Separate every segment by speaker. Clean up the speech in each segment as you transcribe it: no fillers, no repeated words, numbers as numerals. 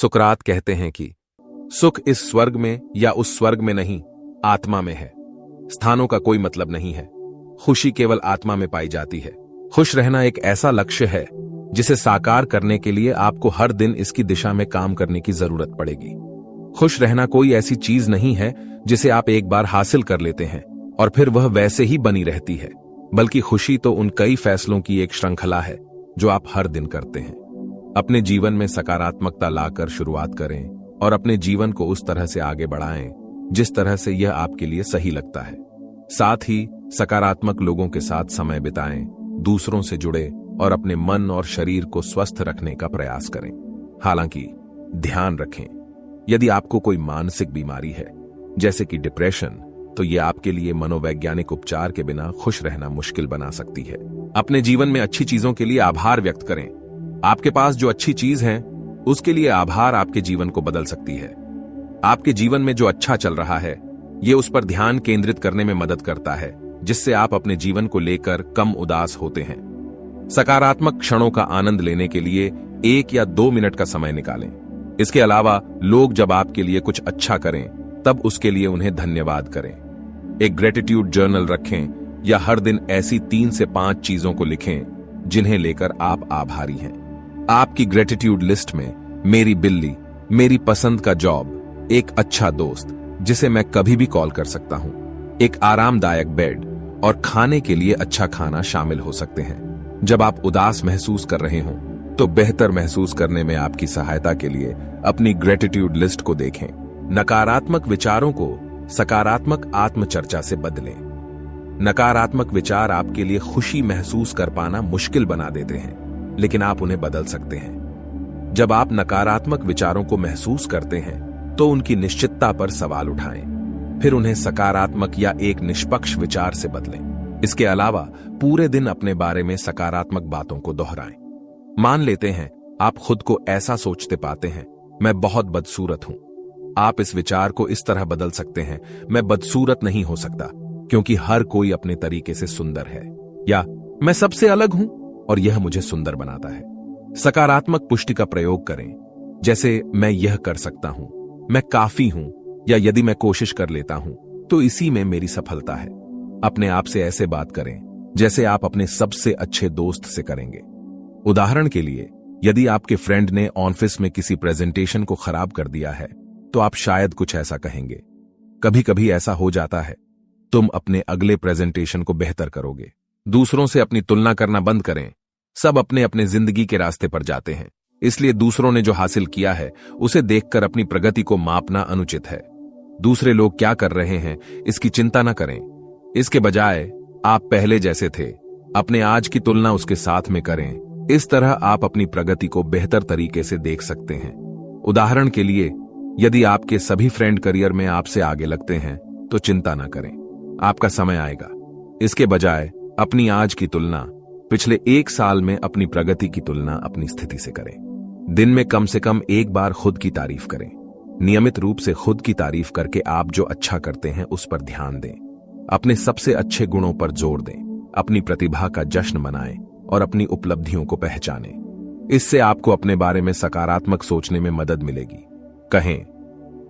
Speaker 1: सुकरात कहते हैं कि सुख इस स्वर्ग में या उस स्वर्ग में नहीं, आत्मा में है। स्थानों का कोई मतलब नहीं है, खुशी केवल आत्मा में पाई जाती है। खुश रहना एक ऐसा लक्ष्य है जिसे साकार करने के लिए आपको हर दिन इसकी दिशा में काम करने की जरूरत पड़ेगी। खुश रहना कोई ऐसी चीज नहीं है जिसे आप एक बार हासिल कर लेते हैं और फिर वह वैसे ही बनी रहती है, बल्कि खुशी तो उन कई फैसलों की एक श्रृंखला है जो आप हर दिन करते हैं। अपने जीवन में सकारात्मकता लाकर शुरुआत करें और अपने जीवन को उस तरह से आगे बढ़ाएं जिस तरह से यह आपके लिए सही लगता है। साथ ही सकारात्मक लोगों के साथ समय बिताएं, दूसरों से जुड़े और अपने मन और शरीर को स्वस्थ रखने का प्रयास करें। हालांकि ध्यान रखें, यदि आपको कोई मानसिक बीमारी है जैसे कि डिप्रेशन, तो यह आपके लिए मनोवैज्ञानिक उपचार के बिना खुश रहना मुश्किल बना सकती है। अपने जीवन में अच्छी चीजों के लिए आभार व्यक्त करें। आपके पास जो अच्छी चीज है उसके लिए आभार आपके जीवन को बदल सकती है। आपके जीवन में जो अच्छा चल रहा है यह उस पर ध्यान केंद्रित करने में मदद करता है, जिससे आप अपने जीवन को लेकर कम उदास होते हैं। सकारात्मक क्षणों का आनंद लेने के लिए 1 या 2 मिनट का समय निकालें। इसके अलावा लोग जब आपके लिए कुछ अच्छा करें तब उसके लिए उन्हें धन्यवाद करें। एक ग्रेटिट्यूड जर्नल रखें या हर दिन ऐसी 3 से 5 चीजों को लिखें जिन्हें लेकर आप आभारी हैं। आपकी ग्रेटिट्यूड लिस्ट में मेरी बिल्ली, मेरी पसंद का जॉब, एक अच्छा दोस्त जिसे मैं कभी भी कॉल कर सकता हूं, एक आरामदायक बेड और खाने के लिए अच्छा खाना शामिल हो सकते हैं। जब आप उदास महसूस कर रहे हों तो बेहतर महसूस करने में आपकी सहायता के लिए अपनी ग्रेटिट्यूड लिस्ट को देखें। नकारात्मक विचारों को सकारात्मक आत्मचर्चा से बदलें। नकारात्मक विचार आपके लिए खुशी महसूस कर पाना मुश्किल बना देते हैं, लेकिन आप उन्हें बदल सकते हैं। जब आप नकारात्मक विचारों को महसूस करते हैं तो उनकी निश्चितता पर सवाल उठाएं, फिर उन्हें सकारात्मक या एक निष्पक्ष विचार से बदलें। इसके अलावा पूरे दिन अपने बारे में सकारात्मक बातों को दोहराएं। मान लेते हैं आप खुद को ऐसा सोचते पाते हैं, मैं बहुत बदसूरत हूं। आप इस विचार को इस तरह बदल सकते हैं, मैं बदसूरत नहीं हो सकता क्योंकि हर कोई अपने तरीके से सुंदर है, या मैं सबसे अलग हूं और यह मुझे सुंदर बनाता है। सकारात्मक पुष्टि का प्रयोग करें, जैसे मैं यह कर सकता हूं, मैं काफी हूं, या यदि मैं कोशिश कर लेता हूं तो इसी में मेरी सफलता है। अपने आप से ऐसे बात करें जैसे आप अपने सबसे अच्छे दोस्त से करेंगे। उदाहरण के लिए, यदि आपके फ्रेंड ने ऑफिस में किसी प्रेजेंटेशन को खराब कर दिया है तो आप शायद कुछ ऐसा कहेंगे, कभी कभी ऐसा हो जाता है, तुम अपने अगले प्रेजेंटेशन को बेहतर करोगे। दूसरों से अपनी तुलना करना बंद करें। सब अपने अपने जिंदगी के रास्ते पर जाते हैं, इसलिए दूसरों ने जो हासिल किया है उसे देखकर अपनी प्रगति को मापना अनुचित है। दूसरे लोग क्या कर रहे हैं इसकी चिंता न करें। इसके बजाय आप पहले जैसे थे, अपने आज की तुलना उसके साथ में करें। इस तरह आप अपनी प्रगति को बेहतर तरीके से देख सकते हैं। उदाहरण के लिए, यदि आपके सभी फ्रेंड करियर में आपसे आगे लगते हैं तो चिंता न करें, आपका समय आएगा। इसके बजाय अपनी आज की तुलना पिछले 1 साल में अपनी प्रगति की तुलना अपनी स्थिति से करें। दिन में कम से कम 1 बार खुद की तारीफ करें। नियमित रूप से खुद की तारीफ करके आप जो अच्छा करते हैं उस पर ध्यान दें। अपने सबसे अच्छे गुणों पर जोर दें। अपनी प्रतिभा का जश्न मनाएं और अपनी उपलब्धियों को पहचानें। इससे आपको अपने बारे में सकारात्मक सोचने में मदद मिलेगी। कहें,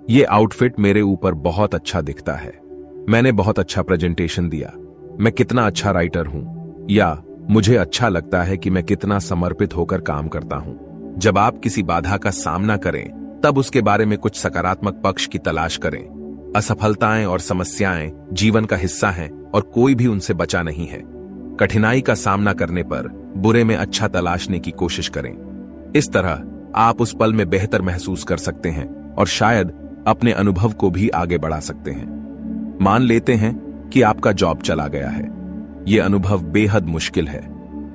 Speaker 1: यह आउटफिट मेरे ऊपर बहुत अच्छा दिखता है, मैंने बहुत अच्छा प्रेजेंटेशन दिया, मैं कितना अच्छा राइटर हूं, या मुझे अच्छा लगता है कि मैं कितना समर्पित होकर काम करता हूं। जब आप किसी बाधा का सामना करें तब उसके बारे में कुछ सकारात्मक पक्ष की तलाश करें। असफलताएं और समस्याएं जीवन का हिस्सा हैं और कोई भी उनसे बचा नहीं है। कठिनाई का सामना करने पर बुरे में अच्छा तलाशने की कोशिश करें। इस तरह आप उस पल में बेहतर महसूस कर सकते हैं और शायद अपने अनुभव को भी आगे बढ़ा सकते हैं। मान लेते हैं कि आपका जॉब चला गया है। यह अनुभव बेहद मुश्किल है,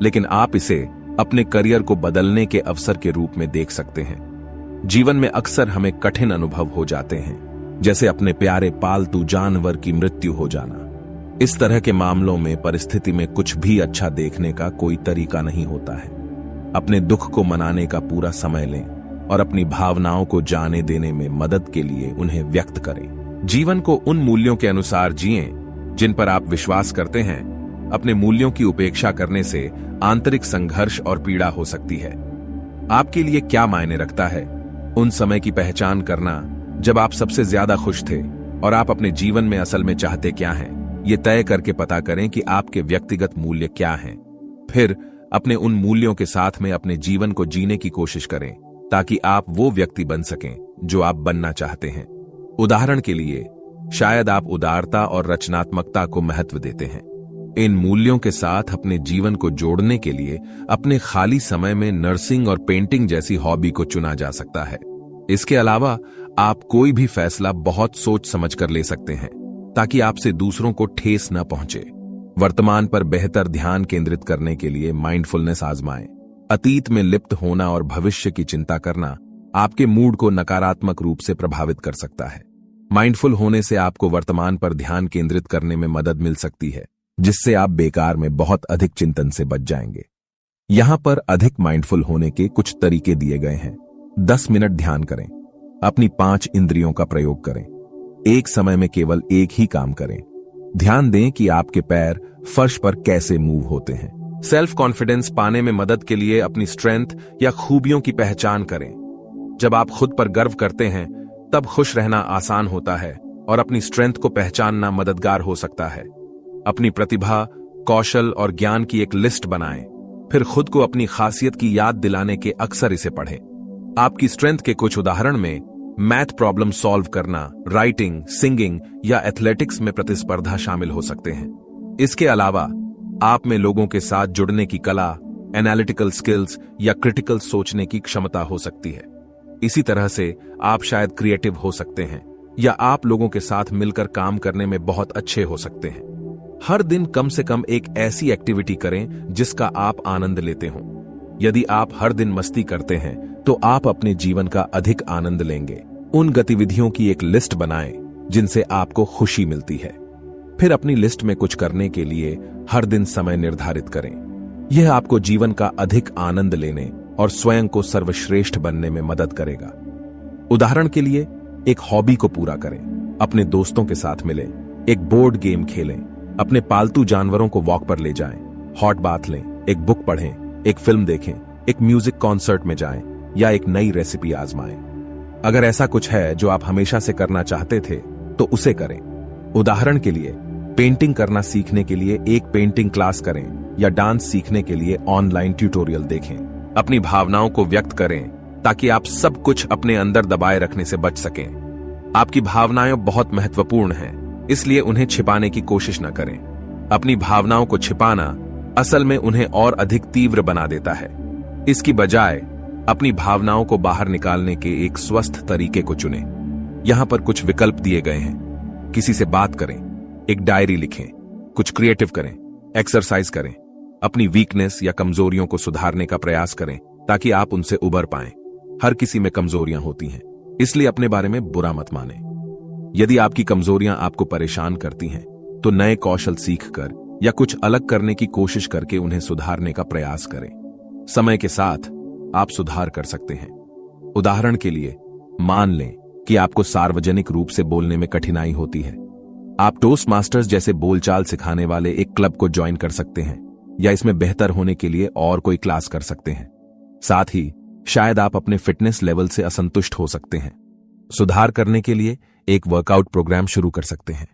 Speaker 1: लेकिन आप इसे अपने करियर को बदलने के अवसर के रूप में देख सकते हैं। जीवन में अक्सर हमें कठिन अनुभव हो जाते हैं, जैसे अपने प्यारे पालतू जानवर की मृत्यु हो जाना। इस तरह के मामलों में परिस्थिति में कुछ भी अच्छा देखने का कोई तरीका नहीं होता है। अपने दुख को मनाने का पूरा समय लें और अपनी भावनाओं को जाने देने में मदद के लिए उन्हें व्यक्त करें। जीवन को उन मूल्यों के अनुसार जिएं जिन पर आप विश्वास करते हैं। अपने मूल्यों की उपेक्षा करने से आंतरिक संघर्ष और पीड़ा हो सकती है। आपके लिए क्या मायने रखता है? उन समय की पहचान करना जब आप सबसे ज्यादा खुश थे और आप अपने जीवन में असल में चाहते क्या हैं, ये तय करके पता करें कि आपके व्यक्तिगत मूल्य क्या हैं। फिर अपने उन मूल्यों के साथ में अपने जीवन को जीने की कोशिश करें ताकि आप वो व्यक्ति बन सकें जो आप बनना चाहते हैं। उदाहरण के लिए, शायद आप उदारता और रचनात्मकता को महत्व देते हैं। इन मूल्यों के साथ अपने जीवन को जोड़ने के लिए अपने खाली समय में नर्सिंग और पेंटिंग जैसी हॉबी को चुना जा सकता है। इसके अलावा आप कोई भी फैसला बहुत सोच समझ कर ले सकते हैं ताकि आपसे दूसरों को ठेस न पहुंचे। वर्तमान पर बेहतर ध्यान केंद्रित करने के लिए माइंडफुलनेस आजमाएं। अतीत में लिप्त होना और भविष्य की चिंता करना आपके मूड को नकारात्मक रूप से प्रभावित कर सकता है। माइंडफुल होने से आपको वर्तमान पर ध्यान केंद्रित करने में मदद मिल सकती है, जिससे आप बेकार में बहुत अधिक चिंतन से बच जाएंगे। यहां पर अधिक माइंडफुल होने के कुछ तरीके दिए गए हैं। 10 मिनट ध्यान करें। अपनी 5 इंद्रियों का प्रयोग करें। एक समय में केवल एक ही काम करें। ध्यान दें कि आपके पैर फर्श पर कैसे मूव होते हैं। सेल्फ कॉन्फिडेंस पाने में मदद के लिए अपनी स्ट्रेंथ या खूबियों की पहचान करें। जब आप खुद पर गर्व करते हैं तब खुश रहना आसान होता है और अपनी स्ट्रेंथ को पहचानना मददगार हो सकता है। अपनी प्रतिभा, कौशल और ज्ञान की एक लिस्ट बनाएं। फिर खुद को अपनी खासियत की याद दिलाने के अक्सर इसे पढ़ें। आपकी स्ट्रेंथ के कुछ उदाहरण में मैथ प्रॉब्लम सॉल्व करना, राइटिंग, सिंगिंग या एथलेटिक्स में प्रतिस्पर्धा शामिल हो सकते हैं। इसके अलावा आप में लोगों के साथ जुड़ने की कला, एनालिटिकल स्किल्स या क्रिटिकल सोचने की क्षमता हो सकती है। इसी तरह से आप शायद क्रिएटिव हो सकते हैं या आप लोगों के साथ मिलकर काम करने में बहुत अच्छे हो सकते हैं। हर दिन कम से कम एक ऐसी एक्टिविटी करें जिसका आप आनंद लेते हों। यदि आप हर दिन मस्ती करते हैं तो आप अपने जीवन का अधिक आनंद लेंगे। उन गतिविधियों की एक लिस्ट बनाएं जिनसे आपको खुशी मिलती है। फिर अपनी लिस्ट में कुछ करने के लिए हर दिन समय निर्धारित करें। यह आपको जीवन का अधिक आनंद लेने और स्वयं को सर्वश्रेष्ठ बनने में मदद करेगा। उदाहरण के लिए, एक हॉबी को पूरा करें, अपने दोस्तों के साथ मिलें, एक बोर्ड गेम खेलें, अपने पालतू जानवरों को वॉक पर ले जाएं, हॉट बाथ लें, एक बुक पढ़ें, एक फिल्म देखें, एक म्यूजिक कॉन्सर्ट में जाएं या एक नई रेसिपी आजमाएं। अगर ऐसा कुछ है जो आप हमेशा से करना चाहते थे तो उसे करें। उदाहरण के लिए, पेंटिंग करना सीखने के लिए एक पेंटिंग क्लास करें या डांस सीखने के लिए ऑनलाइन ट्यूटोरियल देखें। अपनी भावनाओं को व्यक्त करें ताकि आप सब कुछ अपने अंदर दबाए रखने से बच सकें। आपकी भावनाएं बहुत महत्वपूर्ण हैं, इसलिए उन्हें छिपाने की कोशिश न करें। अपनी भावनाओं को छिपाना असल में उन्हें और अधिक तीव्र बना देता है। इसकी बजाय अपनी भावनाओं को बाहर निकालने के एक स्वस्थ तरीके को चुनें। यहां पर कुछ विकल्प दिए गए हैं। किसी से बात करें, एक डायरी लिखें, कुछ क्रिएटिव करें, एक्सरसाइज करें, अपनी वीकनेस या कमजोरियों को सुधारने का प्रयास करें ताकि आप उनसे उबर पाएं। हर किसी में कमजोरियां होती हैं, इसलिए अपने बारे में बुरा मत मानें। यदि आपकी कमजोरियां आपको परेशान करती हैं तो नए कौशल सीखकर या कुछ अलग करने की कोशिश करके उन्हें सुधारने का प्रयास करें। समय के साथ आप सुधार कर सकते हैं। उदाहरण के लिए, मान लें कि आपको सार्वजनिक रूप से बोलने में कठिनाई होती है। आप टोस्ट मास्टर्स जैसे बोलचाल सिखाने वाले एक क्लब को ज्वाइन कर सकते हैं या इसमें बेहतर होने के लिए और कोई क्लास कर सकते हैं। साथ ही शायद आप अपने फिटनेस लेवल से असंतुष्ट हो सकते हैं। सुधार करने के लिए एक वर्कआउट प्रोग्राम शुरू कर सकते हैं।